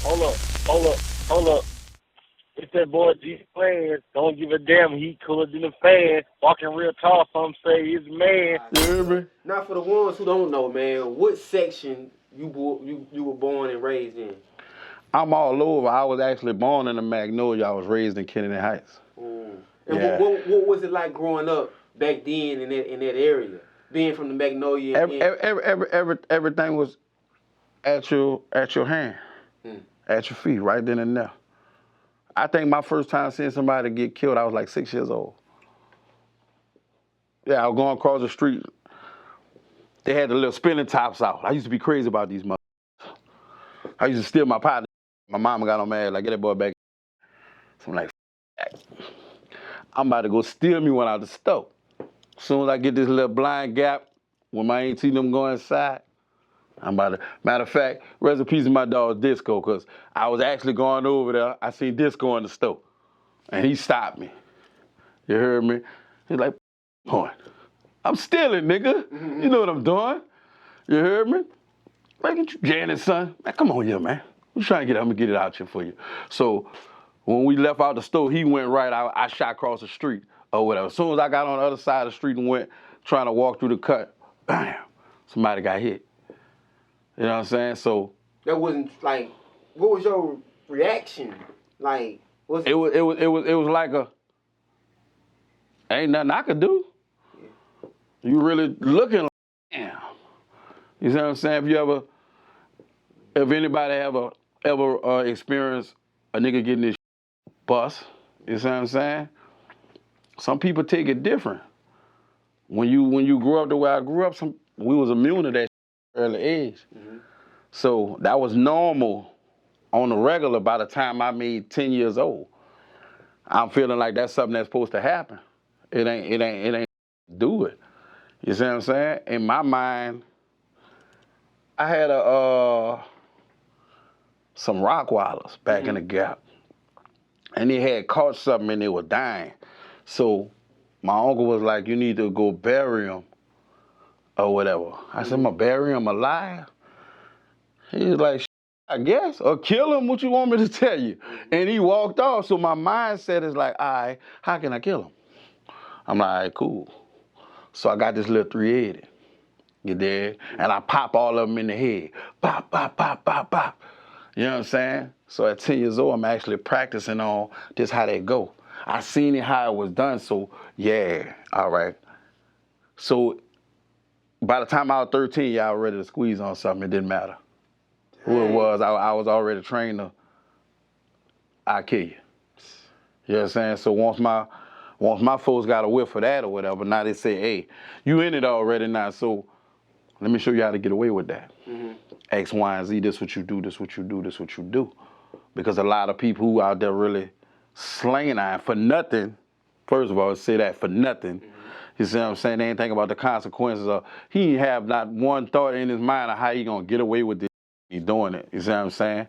Hold up, hold up, hold up. It's that boy Jigg. Don't give a damn. He cooler than a fan. Walking real tall. Some say he's a man. You hear me? Now for the ones who don't know, man, what section you were born and raised in? I'm all over. I was actually born in the Magnolia. I was raised in Kennedy Heights. And Yeah. what was it like growing up back then in that area? Being from the Magnolia. Everything was at your hand, at your feet, right then and there. I think my first time seeing somebody get killed, I was like 6 years old. Yeah, I was going across the street. They had the little spinning tops out. I used to be crazy about these motherfuckers. I used to steal my pot. My mama got on mad, like, get that boy back. So I'm like, I'm about to go steal me one out of the store. As soon as I get this little blind gap, when my auntie them go inside, I'm about to, matter of fact, rest in peace of my dog Disco, because I was actually going over there. I seen Disco in the store, and he stopped me. You heard me? He's like, point. I'm stealing, nigga. You know what I'm doing. You heard me? Like, get you Janet, son. Man, come on here, man. I'm trying to get it. I'm going to get it out here for you. So when we left out the store, he went right out. I shot across the street or whatever. As soon as I got on the other side of the street and went trying to walk through the cut, bam, somebody got hit. You know what I'm saying? So that wasn't like, what was your reaction? Like, was it was like a, ain't nothing I could do. Yeah. You really looking like, damn. You see what I'm saying? If anybody ever experienced a nigga getting this bust, you see what I'm saying? Some people take it different. When you grew up the way I grew up, we was immune to that early age. So that was normal on the regular by the time I made 10 years old. I'm feeling like that's something that's supposed to happen. It ain't do it. You see what I'm saying? In my mind, I had some Rockwallers back in the Gap. And they had caught something and they were dying. So my uncle was like, you need to go bury them or whatever. I said, I'm gonna bury them alive? He was like, I guess, or kill him, what you want me to tell you? And he walked off, so my mindset is like, all right, how can I kill him? I'm like, all right, cool. So I got this little 380, you dig? And I pop all of them in the head. Pop, pop, pop, pop, pop. You know what I'm saying? So at 10 years old, I'm actually practicing on this how they go. I seen it how it was done, so yeah, all right. So by the time I was 13, y'all ready to squeeze on something, it didn't matter. Who it was, I was already trained to, I'll kill you. You know what I'm saying? So once my folks got a whiff for that or whatever, now they say, hey, you in it already now, so let me show you how to get away with that. X, Y, and Z, this what you do, this what you do, this what you do. Because a lot of people who out there really slinging iron for nothing, first of all, say that for nothing. You see what I'm saying? They ain't think about the consequences of, he ain't have not one thought in his mind of how he gonna get away with this. He's doing it. You see what I'm saying?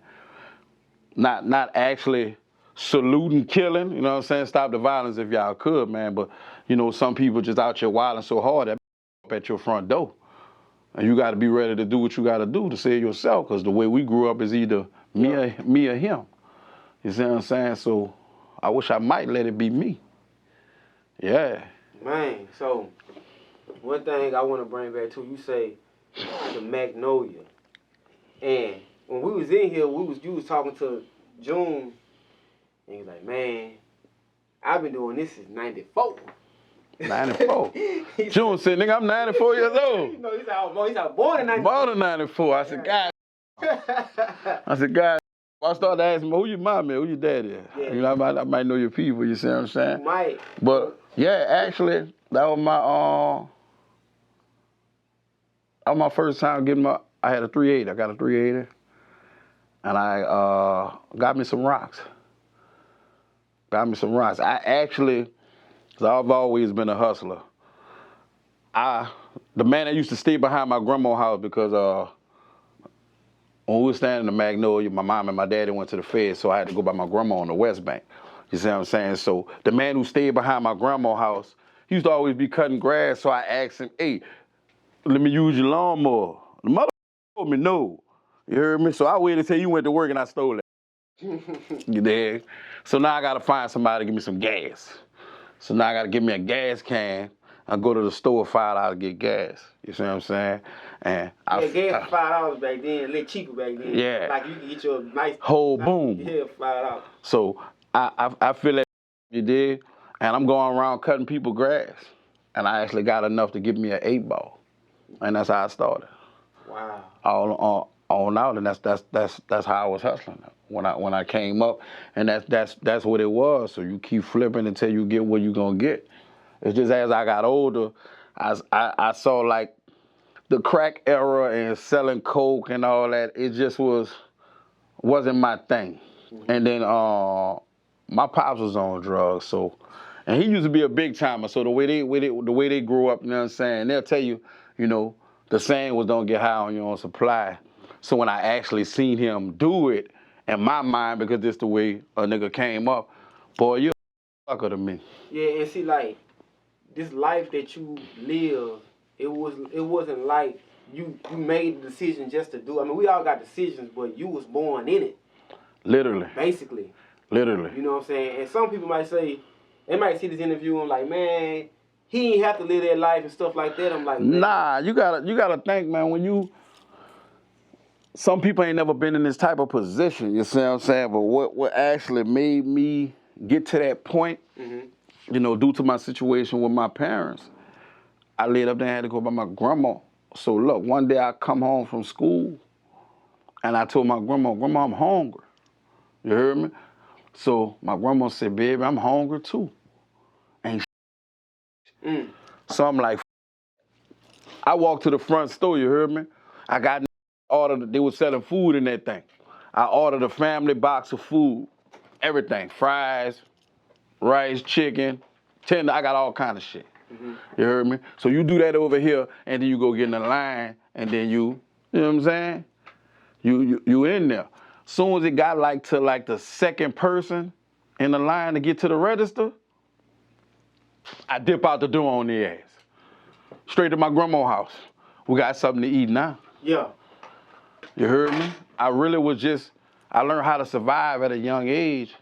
Not actually saluting killing, you know what I'm saying? Stop the violence if y'all could, man. But, you know, some people just out here wilding so hard that up at your front door. And you got to be ready to do what you got to do to save yourself, because the way we grew up is either me or him. You see what I'm saying? So I wish I might let it be me. Yeah. Man, so one thing I want to bring back to you say the Magnolia. And when we was in here, you was talking to June, and he was like, man, I've been doing this since 94. 94. June said, nigga, I'm 94 years old. You know, he's out born in 94. Born in 94. I said, God. I started asking, who your mom is, who your dad is. Yeah. You know, I might know your people, you see what I'm saying? You might. But, yeah, actually, that was my first time getting I had a 380. I got a 380. And I got me some rocks. I actually, because I've always been a hustler. The man that used to stay behind my grandma's house, because when we were standing in the Magnolia, my mom and my daddy went to the Fed, so I had to go by my grandma on the West Bank. You see what I'm saying? So the man who stayed behind my grandma's house, he used to always be cutting grass, so I asked him, hey, let me use your lawnmower. The mother told me no. You heard me? So I waited till you went to work and I stole it. You dig? So now I gotta find somebody to give me some gas. So now I gotta give me a gas can and go to the store $5 to get gas. You see what I'm saying? And gas for $5 back then, a little cheaper back then. Yeah. Like you can get your nice whole boom. Yeah, $5. So I feel that you did, and I'm going around cutting people grass, and I actually got enough to give me an 8-ball, and that's how I started. Wow. All out, and that's how I was hustling when I came up, and that's what it was. So you keep flipping until you get what you gonna get. It's just as I got older, I saw like the crack era and selling coke and all that. It just wasn't my thing. Mm-hmm. And then my pops was on drugs, so, and he used to be a big timer. So the way they grew up, you know what I'm saying? They'll tell you, you know, the saying was don't get high on your own supply. So when I actually seen him do it, in my mind, because this the way a nigga came up, boy, you a fucker to me. Yeah, and see, like, this life that you live, it wasn't like you made the decision just to do it. I mean, we all got decisions, but you was born in it. Literally. Basically. Literally. You know what I'm saying? And some people might say, they might see this interview and like, man, he ain't have to live that life and stuff like that. I'm like, man. Nah, you gotta think, man, some people ain't never been in this type of position, you see what I'm saying? But what actually made me get to that point, you know, due to my situation with my parents, I laid up there and had to go by my grandma. So look, one day I come home from school and I told my grandma, I'm hungry. You heard me? So my grandma said, baby, I'm hungry too. Ain't So I'm like, I walked to the front store, you heard me? I got ordered, they were selling food in that thing. I ordered a family box of food, everything, fries, rice, chicken, tender, I got all kind of shit. You heard me? So you do that over here, and then you go get in the line, and then you know what I'm saying? You in there. Soon as it got to the second person in the line to get to the register, I dip out the door on the ass. Straight to my grandma's house. We got something to eat now. Yeah. You heard me? I learned how to survive at a young age